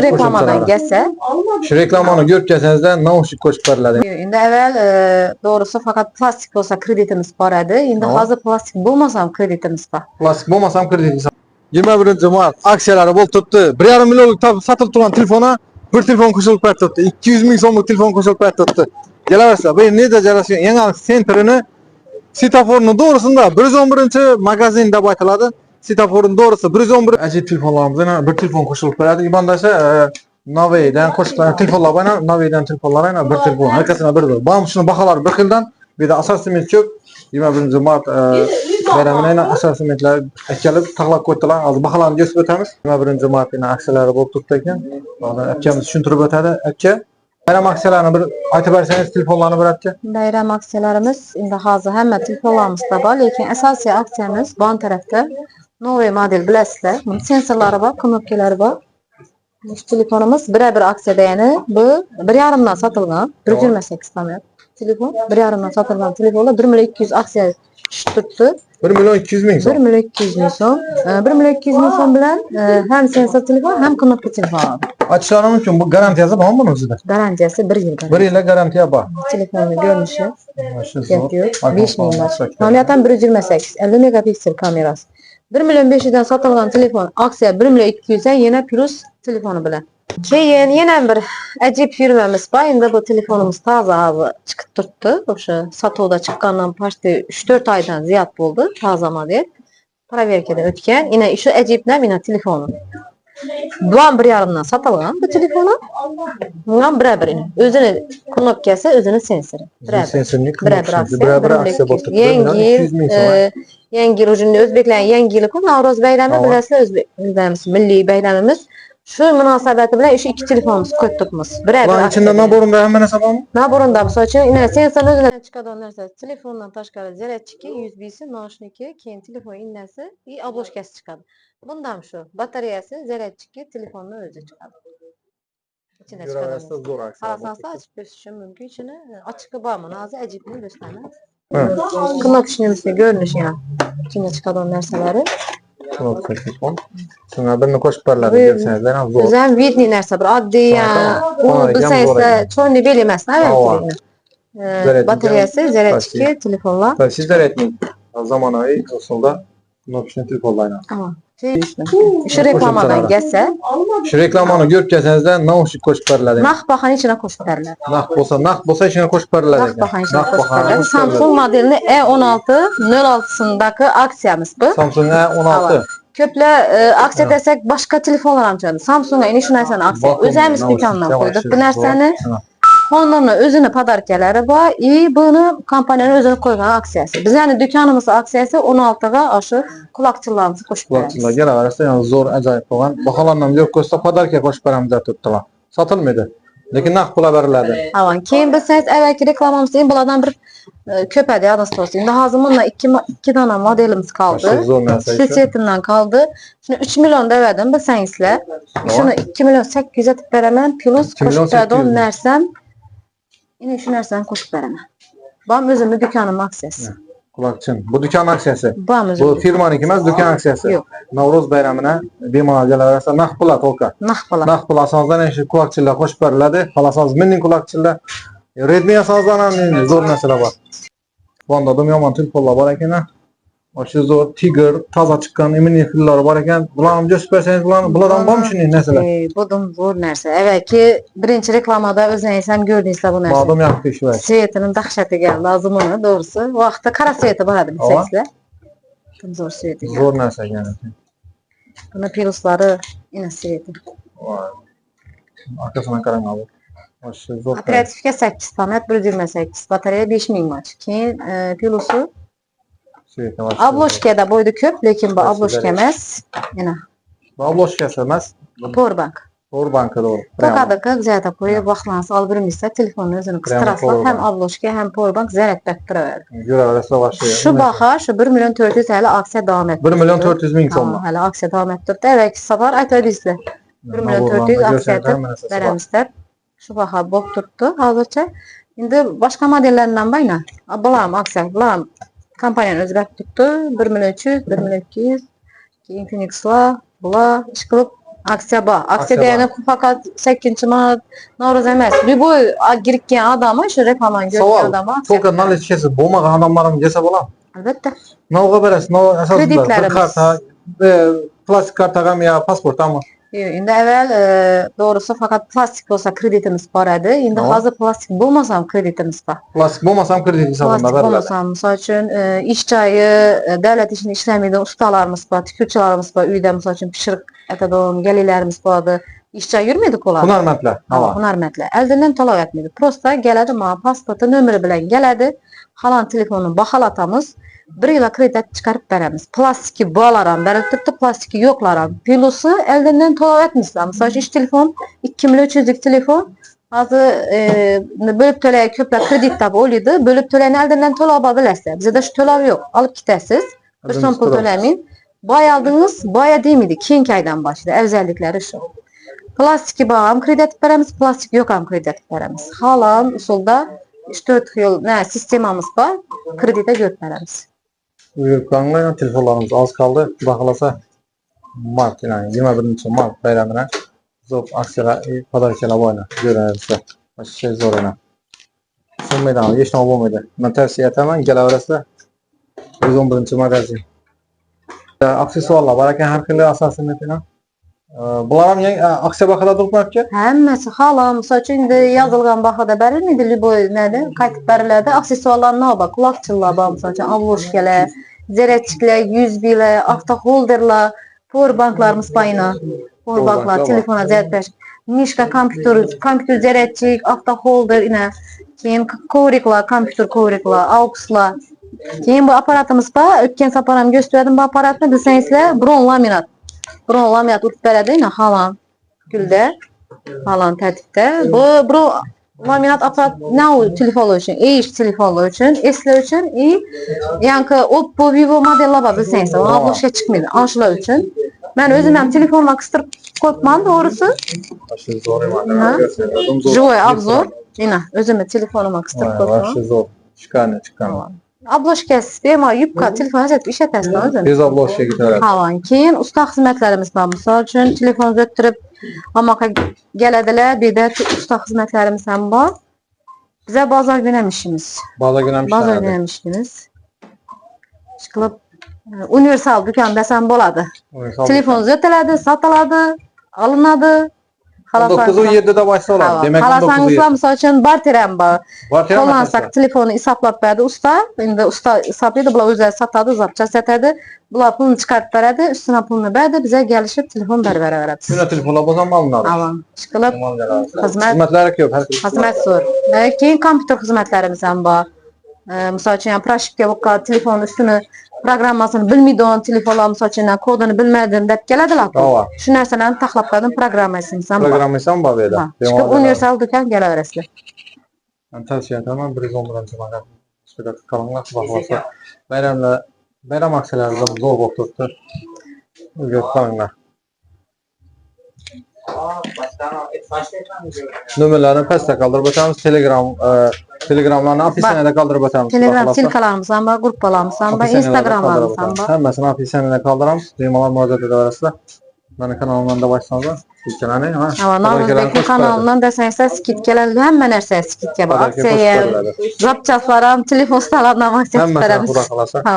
Reklamadan gelse. Şu reklamını görüp gelseniz naushnik koşup veriladi. Endi evvel doğrusu fakat plastik olsa kreditimiz var idi. Endi hazır plastik bulmasam kreditimiz var. Plastik bulmasam kreditimiz var. 21 mart aksiyaları bol tuttu. 1,5 milyonluk satılıp turan telefona bir telefon koşulup tuttu. 200 ming so'mlik telefon koşulup tuttu. Gelaversa bu ne jarasyon yangi senterini Sitaforun doğrusunda 111 magazin deb aytiladi. Sitaforun doğrusu 111 ajib telefonlarimizdan bir telefon qo'shilib beradi. Ibandasa Navi'den qo'shilgan telefonlar bilan Navi'dan telefonlar bilan bir telefon. Hakkasına bir. Bam shuni baholar bir xildan. Bir de asosiy ko'p. 21 mart bayramida asosiy metlar akkalib taqlab qo'ydilar. Hozir baholarni ko'rsatib o'tamiz. 21 martning aksiyalari bo'lib turibdi ekan. Hozir akkamiz tushuntirib o'tadi. Akka bayram aksiyalarini bir aytib bersangiz telefonlarni bir aka. Bayram aksiyalarimiz endi hozir hamma telefonlarimizda bor, lekin asosiy aksiyamiz bu tarafda Novi model bilasizlar. Bunun sensorlari bor, knopkalari bor. Bu telefonimiz birebir aksiyada, yani bu 1,5dan sotilgan 128 tamat telefon. 1,5dan sotilgan telefonlar 1 milyon 200 aksiya tuttu. 1 milyon 200 ming so'm. 1 milyon 200 ming so'm. 1 milyon 200 ming so'm bilan hem sensor telefon hem knopka telefon. Açıklarim için bu garantiyası var mı bunun sizde? Garantiyası 1 yil. 1 yillik garantiya bor. Telefonun görünüşü. Maşallah. 5 ming baht. Kameradan 128, 50 megapiksel kamerası. 1 milyon 500'den satılgan telefon aksiya 1 milyon 200'den yine plus telefonu bilen. Keyin yana bir ajib firmamiz bor. Endi bu telefonimiz toza abi chiqib turibdi. O'sha sotuvda chiqqandan почти 3-4 oydan ziyod bo'ldi. Toza model. Proverkadan o'tgan. Yine shu ajibdan yine telefonu. Bu ham 1,5dan sotilgan bu telefonu. Bu ham birebir. O'zini knopkasi, o'zini sensori. Birebir aksiya bo'lib turibdi. Yangi yil o'zbeklarning yangi yili ku, Navro'z bayrami bilasizlar, o'zbeklarimiz milliy bayramimiz. Shu munosabati bilan o'sha ikki telefonimiz qo'yib turibmiz. Buning ichida naborunda hamma narsa bormi? Naborunda misol uchun sensor o'zidan chiqadigan narsa, telefondan tashqari zaryadchiki, USB'si, noushniki, keyin telefon innasi va obloshkasi chiqadi. Bundan shu batareyasi, zaryadchiki, telefonni o'zi chiqadi. İçine chiqadi. Zo'r aksiya. Qarasanglar ochib ko'rishim mumkin. Ichini ochiqi bormi? Hozir ajibni do'stlarni. Knopkasini görünüşüne. İçine çıkan narsaları. Knopka telefon. Şuna birini qo'shib beriladi desangiz, ham zo'r. O'zim vidniy narsa, bir oddiy, u bilsangiz, cho'nni bel emas, avvalgi. Batareyasi, zaryadchiki, telefonlar. Siz zaryadni zamonaviy usulda knopkasini telefonlayman. Şu reklamadan gelse. Şu reklamını görüp gelseniz naushnik qo'shib beriladi. Naq bahani içine qo'shib beriladi. Naq bo'lsa içine qo'shib beriladi. Naq bahani içine qo'shib beriladi. Samsung modelini E16 06'sındaki aksiyamiz bu. Samsung E16. Ko'plar aksiya desak boshqa telefonlar ham chiqadi. Samsungga eni shu narsani aksiya. O'zimiz do'kondan qo'ydik bu narsani. Honor'un özünü padarkaları var. Bunu kampanyanın özünü koygan aksiyası. Biz yani dükkanımız aksiyası 16'ga aşı kulakçılarımızı koşup veririz. Kulakçılar gel arasında yani zor acayip olan. Bahalarından yok koşsa padarka koşup veremize tuttular. Satılmıyordu. Lekin naq pula veriladi. Avan keyin bilsangiz evvelki reklamamızda bulardan bir köpedi anası olsun. Şimdi hazır bununla iki tane modelimiz kaldı. Sesiyetinden kaldı. Şimdi 3 milyon da verdim bilsengizler. Şunu 2 milyon 800'e tip veremem. Plus koşup verdim nersem. Yine şu nereden koşup veremem. Bam özümü dükkanım aksiyası. Kulakçın. Bu dükkan aksiyası. Bu firmanın kimez dükkan aksiyası. Yok. Navro'z bayramına bir mağazalar arasında naq pula tolka. Naq pula. Naq pula asanızdan eşi kulakçılar koşup veriladi. Halasanız minning kulakçılar. Redmi asanızdan zor mesele var. Bu anda da yaman telefonlar var ekan. Oşu zor Tiger, taza çıkan emin xillar var ekan. Bularni gösterseniz bulardan bormi shunday narsalar? Bu zo'r narsa. Evvelki birinchi reklamada o'zingiz ham ko'rdingizlar bu narsa. Adam yaxshi ish var. Svetining dahshatiga lozimini doğrusu. Vaqtda qora sveti bor edi bilsangizlar. Zo'r sveti. Zo'r narsa yani. Buni pluslari ina sveti. Arkasına qarang abi. Oşu zo'r. Operatifga 8 pamet 128, batareya 5000 mAh. Keyin plusu Obloshkada boyda ko'p, lekin bu obloshka emas. Yana. Bu obloshkasi emas. Powerbank. Powerbank'a doğru. Tokadaka güzel koyup vaqtlansa olib birmizsa telefonni o'zini qistirasizlar, hem obloshka hem powerbank zaryad berib turaveradi. Yuraversa başlıyor. Şu baha şu 1 milyon 400 hali aksiya davom etdi. 1 milyon 400 ming so'm. Hali aksiya davom etdi. Evvelki safar aytadingizlar. 1 milyon 400 aksiya beramizlar. Şu baha bo'lib turibdi hozircha. Endi boshqa modellaridan bayna. Bular aksiya, bular kompaniyaning o'zgarib turibdi. 1 milyon 300, 1 milyon 200. Infinix'lar, bular ish qilib Aksiya bor. Aksiya Aksiya degani faqat 8-mart Navro'z emas. Любой girikkan odamı, shu reklaman görgan Savol. odamı To'lqin nalechkasi bo'lmagan odamlarim kelsa bo'ladimi? albatta. Navga berasiz, nav asosida bir Kreditlarimiz. karta, plastik kartagami yo pasportami? Yo'q, endi avval doğrusu faqat plastik bo'lsa kreditimiz bor edi. Endi Tamam. hozir plastik bo'lmasa ham kreditimiz bor. Plastik bo'lmasam kredit hisobida Plastik beriladi. bo'lmasa ham, misol uchun, ish joyi, davlat ishini ishlamaydigan ustalarimiz bor, tikuvchilarimiz bor, uyda misol uchun pishiriq aytadigan galilarimiz bor. Ish joyi yurmaydi-ku ular. Hunarmandlar. Hunarmandlar. Oldindan to'lov etmaydi. Prosta keladi, mana pasporti nomeri bilan keladi. Halon telefonini baholatamiz. 1 yil kredit chiqarib beramiz. Plastiki borlar ham berib turibdi, plastiki yo'qlar ham. Plusi oldindan to'lov etmaysizlar. Misol uchun ish telefon 2 300 telefon hozir bo'lib to'lay ko'plar kredit deb o'ylaydi. Bo'lib to'layni oldindan to'lov bilasizlar. Bizda shu to'lov yo'q. Olib ketasiz. 1 so'm pul to'lamaysiz. Boy aldingiz, boya demaydi. Keyingi oydan boshida afzalliklari shu. Plastiki bor ham kredit beramiz, plastik yo'q ham kredit beramiz. Halol usulda 3-4 xil sistemamiz bor. Kreditga yo'q beramiz. Uyurkanlar telefonlarımız az kaldı. Xudo xolasa mart, yani 21-mart bayramına zo'r aksiyalar, podarkalar bo'yna ko'rinadi. Mana shu zo'r ena. Tushunmaydi, hech nima bo'lmaydi. Men tavsiya etaman, kelaverasizlar. 111-magazin. Aksesuarlar bor ekan har xil asosini aytaman. Bular ham yangi aksiya bahada turibdi. Hammasi halol, misol uchun endi yozilgan bahada berilmaydi, любой nada qaytib beriladi. Aksesuarlar nima? Quloqchinlar bor, misol uchun avloshkalar, zaryadchiklar, USB'lar, avtoholderlar, powerbanklarimiz payna. Powerbanklar, telefona zaryadlash, mishka kompyuter zaryadchik, avtoholder ina. Keyin kovriklar, kompyuter kovriklar, auxlar. Keyin bu aparatimiz bor. O'tgan safar ham ko'rsatdim bu aparatni, bilsangizlar, bron laminat. Bron laminat urib beradi, halon gulda, halon tartibda. Bu bron laminat aparat nav telefonlar uchun, ish telefonlar uchun, eslar uchun, yangi Oppo, Vivo modellar bor, bilsangiz, ular boshqa chiqmaydi. Anshular uchun. Men o'zim ham telefonga qistirib qo'yibman, to'g'risi. Shu zo'r emas. Живой обзор. Ina, o'zimni telefonimga qistirib qo'yibman. Shu zo'r. Chiqqan. Obloshkasi bemalol yubka telefon ajratib ishlatasiz o'zim. Bez obloshkaga ketadi. Havon. Keyin usta xizmatlarimiz bor. Misol uchun telefon uzattirib amoqqa keladilar, bu yerda usta xizmatlarimiz ham bor. Biza bozorga ham ishimiz. Bozorga ham ishimiz. Ishqilib universal do'kon desam bo'ladi. Telefon uzatiladi, sotiladi, olinadi. 1907'de başlıyorlar. Demek Xalasangiz misol uchun barter ham bor. Qo'llansak telefonni hisoblab beradi usta. Endi usta hisoblaydi, bular o'zlari sotadi, zapcha sotadi. Bular pulni chiqarib beradi, ustuna pulni beradi, bizga kelishib telefon berib beraveradi. Shuna telefonlar bo'lsa ham olinadi. Avon. Ishqilib xizmatlari ko'p, har xil. Xizmat zo'r. Keyin kompyuter xizmatlarimiz ham bor. Misol uchun proshibka bo'lgan telefon ustuni programmasini bilmaydigan telefonlar misol uchun kodini bilmadim deb keladilar. Shu narsalarni tahlil qilib programmasini ham bor. Programmasini ham bor edi. Universal do'kon kelaverasizlar. Men tavsiya etaman 111-magazin. Shunday qilinglar, xudo xolasa. Bayram aksiyalari zo'r bo'lib turibdi. Uyga qolinglar. Nomerlarni pastda qoldirib o'tamiz. Telegramlarni ofisinada qoldirib o'tamiz. Telegram silkalarimiz ham bor, gruppalarimiz ham bor, Instagramlarimiz ham bor. Hammasini ofisinada qoldiramiz. Bemalol murojaat etaverasizlar. Meni kanalimdan da boshlanadi. Skidkalarni, ha. Navro'zbek kanalidan desangizlar, skidkalar hamma narsa skidka bor. Aksiya, zapchaslar ham, telefon ustalardan aksiya beramiz. Hammasini xudo xolasa. Ha.